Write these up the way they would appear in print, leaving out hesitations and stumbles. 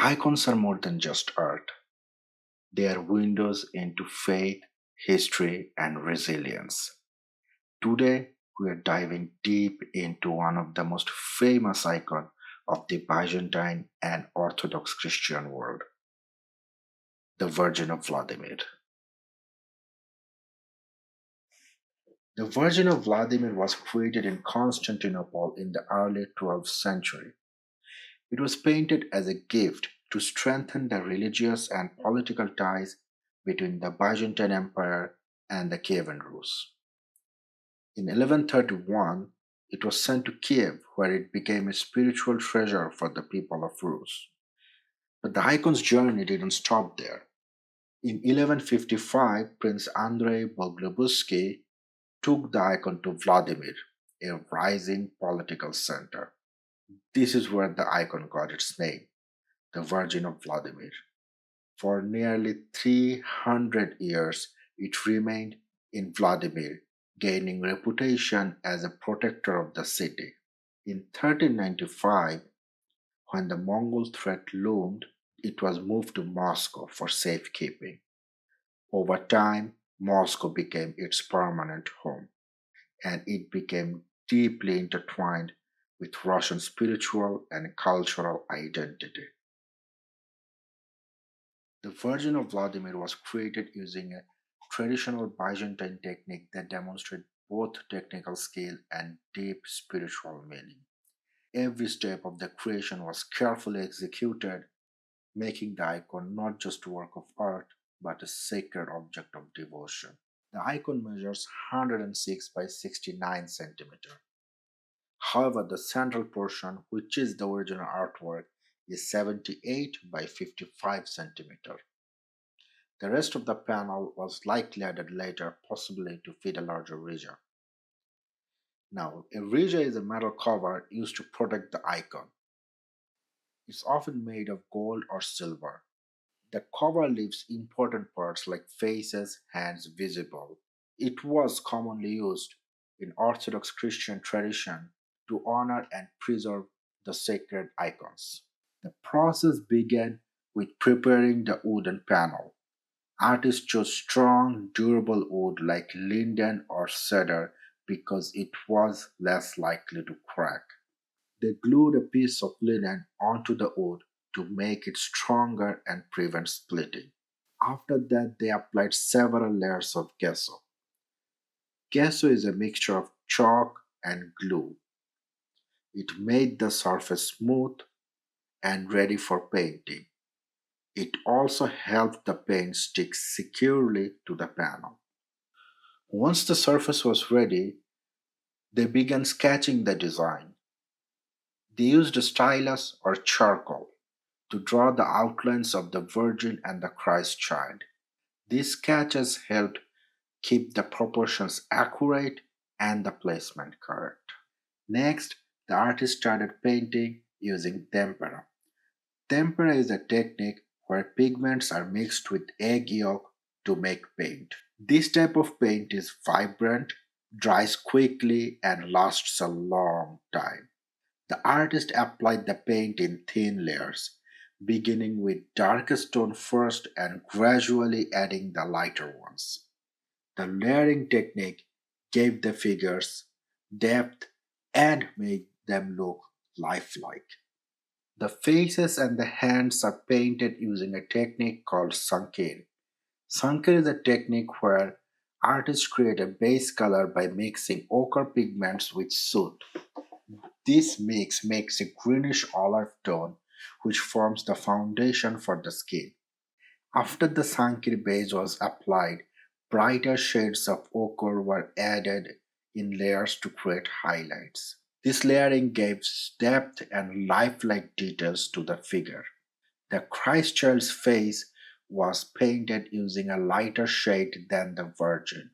Icons are more than just art, they are windows into faith, history, and resilience. Today, we are diving deep into one of the most famous icons of the Byzantine and Orthodox Christian world, the Virgin of Vladimir. The Virgin of Vladimir was created in Constantinople in the early 12th century. It was painted as a gift to strengthen the religious and political ties between the Byzantine Empire and the Kievan Rus. In 1131, it was sent to Kiev, where it became a spiritual treasure for the people of Rus. But the icon's journey didn't stop there. In 1155, Prince Andrei Boglebusky took the icon to Vladimir, a rising political center. This is where the icon got its name, the Virgin of Vladimir. For nearly 300 years, it remained in Vladimir, gaining reputation as a protector of the city. In 1395, when the Mongol threat loomed, it was moved to Moscow for safekeeping. Over time, Moscow became its permanent home, and it became deeply intertwined with Russian spiritual and cultural identity. The Virgin of Vladimir was created using a traditional Byzantine technique that demonstrated both technical skill and deep spiritual meaning. Every step of the creation was carefully executed, making the icon not just a work of art but a sacred object of devotion. The icon measures 106 by 69 centimeter. However, the central portion, which is the original artwork, is 78 by 55 centimeter. The rest of the panel was likely added later, possibly to fit a larger reja. Now, a reja is a metal cover used to protect the icon. It's often made of gold or silver. The cover leaves important parts like faces, hands visible. It was commonly used in Orthodox Christian tradition to honor and preserve the sacred icons. The process began with preparing the wooden panel. Artists chose strong, durable wood like linden or cedar because it was less likely to crack. They glued a piece of linen onto the wood to make it stronger and prevent splitting. After that, they applied several layers of gesso. Gesso is a mixture of chalk and glue. It made the surface smooth and ready for painting. It also helped the paint stick securely to the panel. Once the surface was ready, they began sketching the design. They used a stylus or charcoal to draw the outlines of the Virgin and the Christ child. These sketches helped keep the proportions accurate and the placement correct. Next, the artist started painting using tempera. Tempera is a technique where pigments are mixed with egg yolk to make paint. This type of paint is vibrant, dries quickly, and lasts a long time. The artist applied the paint in thin layers, beginning with darkest tone first and gradually adding the lighter ones. The layering technique gave the figures depth and made them look lifelike. The faces and the hands are painted using a technique called sankir. Sankir is a technique where artists create a base color by mixing ochre pigments with soot. This mix makes a greenish olive tone, which forms the foundation for the skin. After the sankir base was applied, brighter shades of ochre were added in layers to create highlights. This layering gives depth and lifelike details to the figure. The Christ child's face was painted using a lighter shade than the Virgin.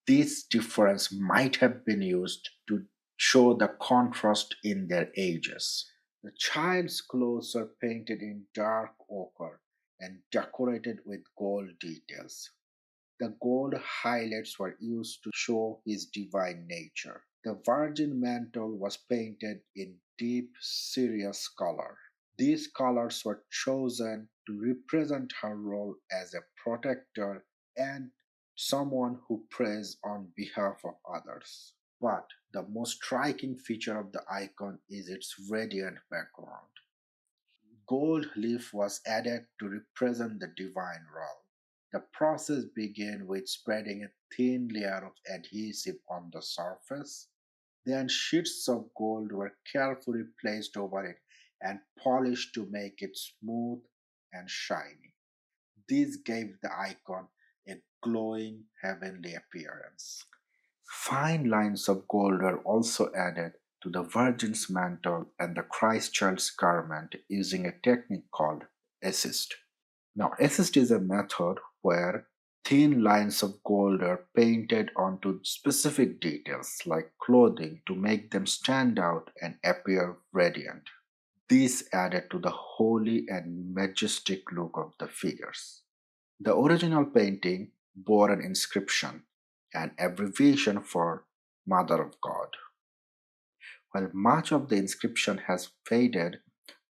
This difference might have been used to show the contrast in their ages. The child's clothes are painted in dark ochre and decorated with gold details. The gold highlights were used to show his divine nature. The virgin mantle was painted in deep, serious color. These colors were chosen to represent her role as a protector and someone who prays on behalf of others. But the most striking feature of the icon is its radiant background. Gold leaf was added to represent the divine role. The process began with spreading a thin layer of adhesive on the surface. Then sheets of gold were carefully placed over it and polished to make it smooth and shiny. This gave the icon a glowing heavenly appearance. Fine lines of gold were also added to the Virgin's mantle and the Christ child's garment using a technique called assist. Now, assist is a method where thin lines of gold are painted onto specific details like clothing to make them stand out and appear radiant. This added to the holy and majestic look of the figures. The original painting bore an inscription, an abbreviation for Mother of God. While much of the inscription has faded,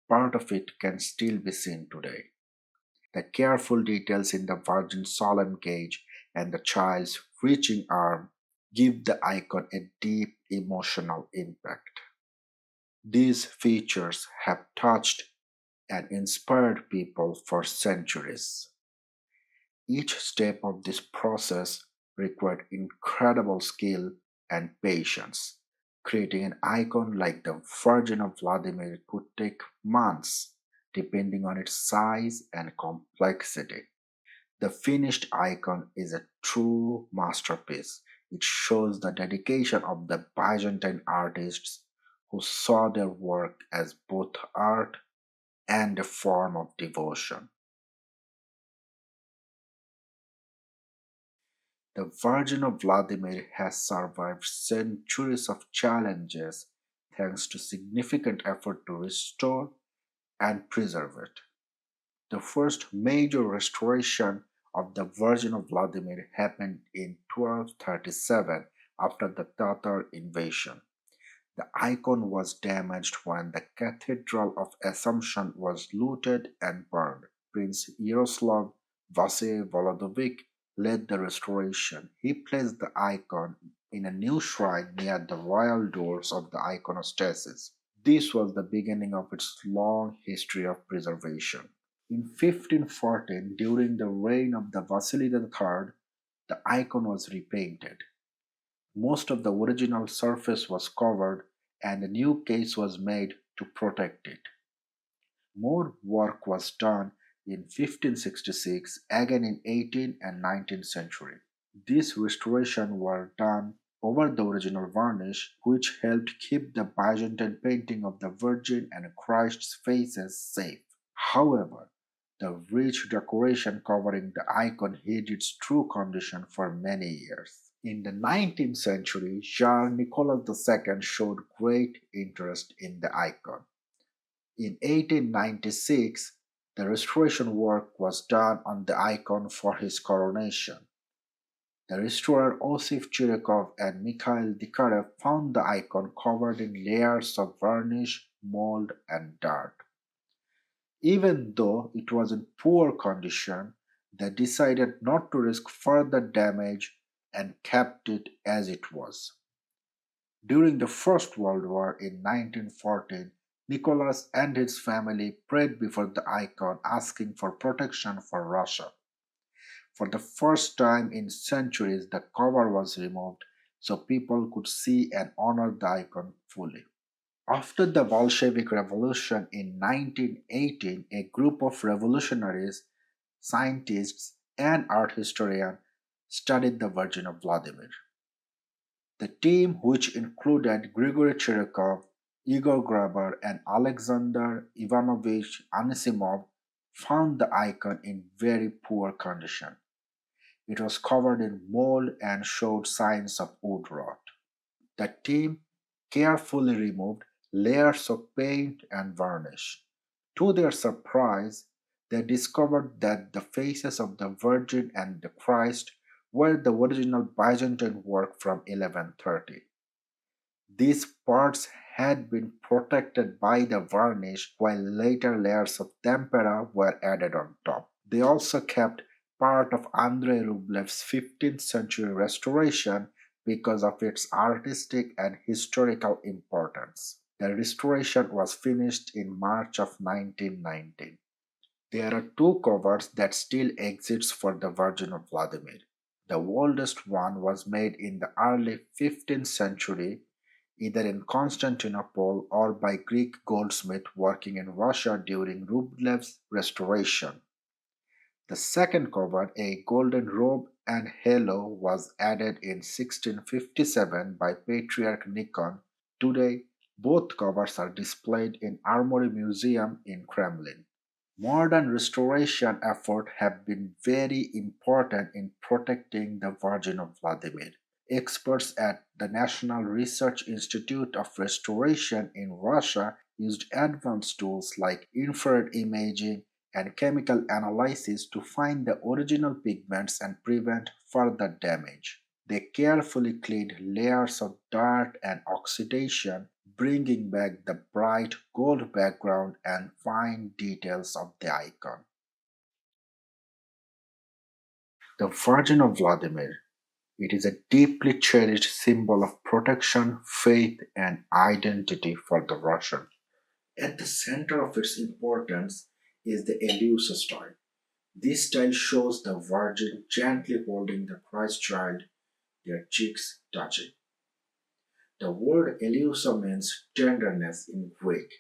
part of it can still be seen today. The careful details in the Virgin's solemn gaze and the child's reaching arm give the icon a deep emotional impact. These features have touched and inspired people for centuries. Each step of this process required incredible skill and patience. Creating an icon like the Virgin of Vladimir could take months, depending on its size and complexity. The finished icon is a true masterpiece. It shows the dedication of the Byzantine artists who saw their work as both art and a form of devotion. The Virgin of Vladimir has survived centuries of challenges thanks to significant effort to restore and preserve it. The first major restoration of the Virgin of Vladimir happened in 1237 after the Tatar invasion. The icon was damaged when the Cathedral of Assumption was looted and burned. Prince Yaroslav Vasily Volodovic led the restoration. He placed the icon in a new shrine near the royal doors of the iconostasis. This was the beginning of its long history of preservation. In 1514, during the reign of the Vasily III, the icon was repainted. Most of the original surface was covered and a new case was made to protect it. More work was done in 1566, again in 18th and 19th century. These restorations were done over the original varnish, which helped keep the Byzantine painting of the Virgin and Christ's faces safe. However, the rich decoration covering the icon hid its true condition for many years. In the 19th century, Tsar Nicholas II showed great interest in the icon. In 1896, the restoration work was done on the icon for his coronation. The restorer Osip Chirikov and Mikhail Dikarev found the icon covered in layers of varnish, mold, and dirt. Even though it was in poor condition, they decided not to risk further damage and kept it as it was. During the First World War in 1914, Nicholas and his family prayed before the icon asking for protection for Russia. For the first time in centuries, the cover was removed so people could see and honor the icon fully. After the Bolshevik Revolution in 1918, a group of revolutionaries, scientists, and art historians studied the Virgin of Vladimir. The team, which included Grigory Chirikov, Igor Grabar, and Alexander Ivanovich Anisimov, found the icon in very poor condition. It was covered in mold and showed signs of wood rot. The team carefully removed layers of paint and varnish. To their surprise, they discovered that the faces of the Virgin and the Christ were the original Byzantine work from 1130. These parts had been protected by the varnish while later layers of tempera were added on top. They also kept part of Andrei Rublev's 15th century restoration because of its artistic and historical importance. The restoration was finished in March of 1919. There are two covers that still exist for the Virgin of Vladimir. The oldest one was made in the early 15th century, either in Constantinople or by Greek goldsmith working in Russia during Rublev's restoration. The second cover, a golden robe and halo, was added in 1657 by Patriarch Nikon. Today, both covers are displayed in Armory Museum in Kremlin. Modern restoration efforts have been very important in protecting the Virgin of Vladimir. Experts at the National Research Institute of Restoration in Russia used advanced tools like infrared imaging and chemical analysis to find the original pigments and prevent further damage. They carefully cleaned layers of dirt and oxidation, bringing back the bright gold background and fine details of the icon. The Virgin of Vladimir. It is a deeply cherished symbol of protection, faith, and identity for the Russian. At the center of its importance is the Eleusa style. This style shows the Virgin gently holding the Christ child, their cheeks touching. The word Eleusa means tenderness in Greek.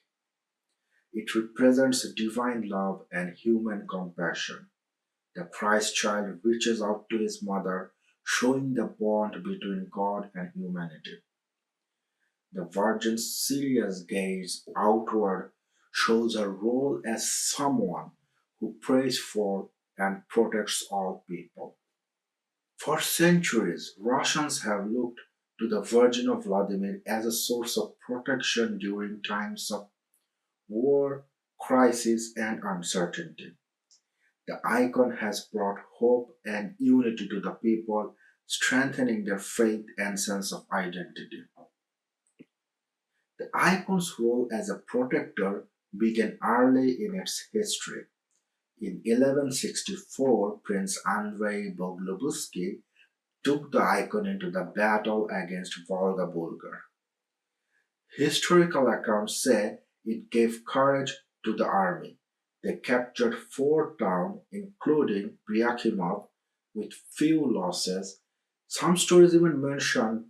It represents divine love and human compassion. The Christ child reaches out to his mother, showing the bond between God and humanity. The Virgin's serious gaze outward shows her role as someone who prays for and protects all people. For centuries, Russians have looked to the Virgin of Vladimir as a source of protection during times of war, crisis, and uncertainty. The icon has brought hope and unity to the people, strengthening their faith and sense of identity. The icon's role as a protector began early in its history. In 1164, Prince Andrei Bogolyubsky took the icon into the battle against Volga Bulgar. Historical accounts say it gave courage to the army. They captured four towns, including Byakimov, with few losses. Some stories even mention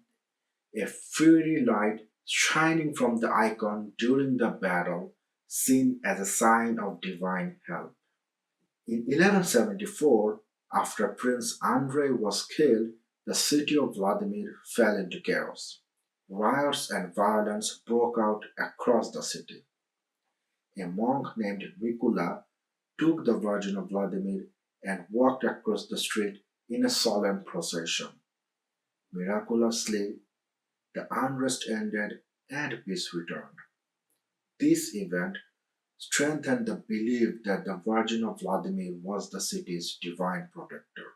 a fiery light shining from the icon during the battle, seen as a sign of divine help. In 1174, after Prince Andrei was killed, the city of Vladimir fell into chaos. Riots and violence broke out across the city. A monk named Mikula took the Virgin of Vladimir and walked across the street in a solemn procession. Miraculously, the unrest ended and peace returned. This event strengthened the belief that the Virgin of Vladimir was the city's divine protector.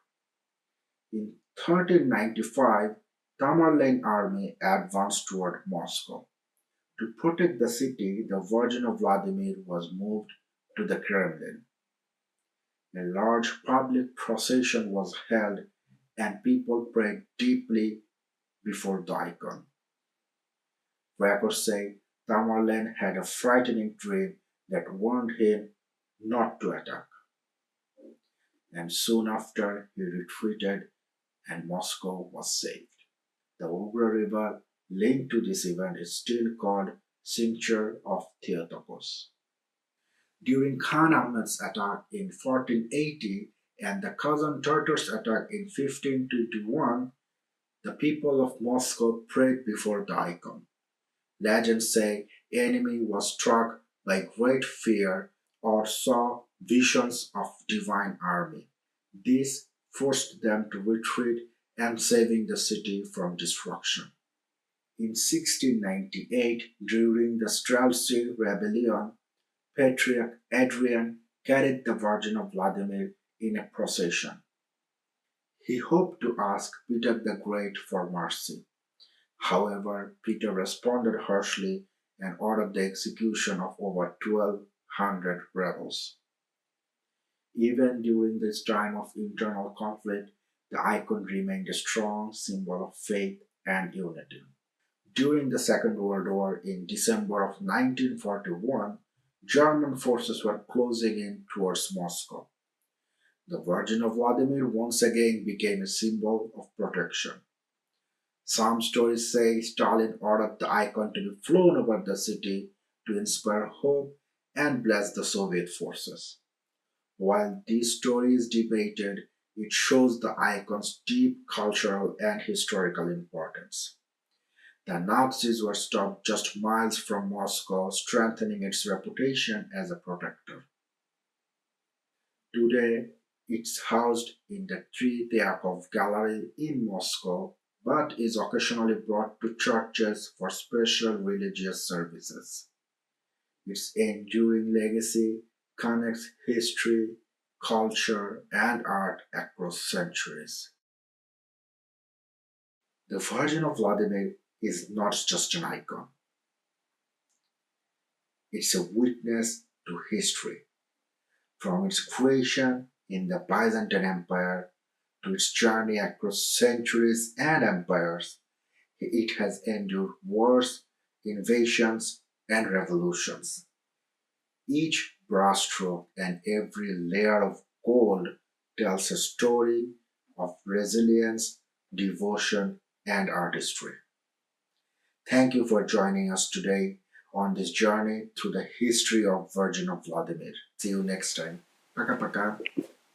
In 1395, Tamerlane army advanced toward Moscow. To protect the city, the Virgin of Vladimir was moved to the Kremlin. A large public procession was held and people prayed deeply before the icon. Records say Tamerlane had a frightening dream that warned him not to attack, and soon after he retreated and Moscow was saved. The Ugra River linked to this event is still called Cincture of Theotokos. During Khan Ahmed's attack in 1480 and the Kazan Tartars' attack in 1521, the people of Moscow prayed before the icon. Legends say enemy was struck by great fear or saw visions of divine army. This forced them to retreat and saving the city from destruction. In 1698, during the Streltsy rebellion, Patriarch Adrian carried the Virgin of Vladimir in a procession. He hoped to ask Peter the Great for mercy. However, Peter responded harshly and ordered the execution of over 1,200 rebels. Even during this time of internal conflict, the icon remained a strong symbol of faith and unity. During the Second World War in December of 1941, German forces were closing in towards Moscow. The Virgin of Vladimir once again became a symbol of protection. Some stories say Stalin ordered the icon to be flown over the city to inspire hope and bless the Soviet forces. While these stories debated, it shows the icon's deep cultural and historical importance. The Nazis were stopped just miles from Moscow, strengthening its reputation as a protector. Today, it's housed in the Tretyakov Gallery in Moscow, but is occasionally brought to churches for special religious services. Its enduring legacy connects history, culture, and art across centuries. The Virgin of Vladimir is not just an icon, it's a witness to history. From its creation in the Byzantine Empire to its journey across centuries and empires, it has endured wars, invasions, and revolutions. Each brushstroke and every layer of gold tells a story of resilience, devotion, and artistry. Thank you for joining us today on this journey through the history of Virgin of Vladimir. See you next time. Paka paka.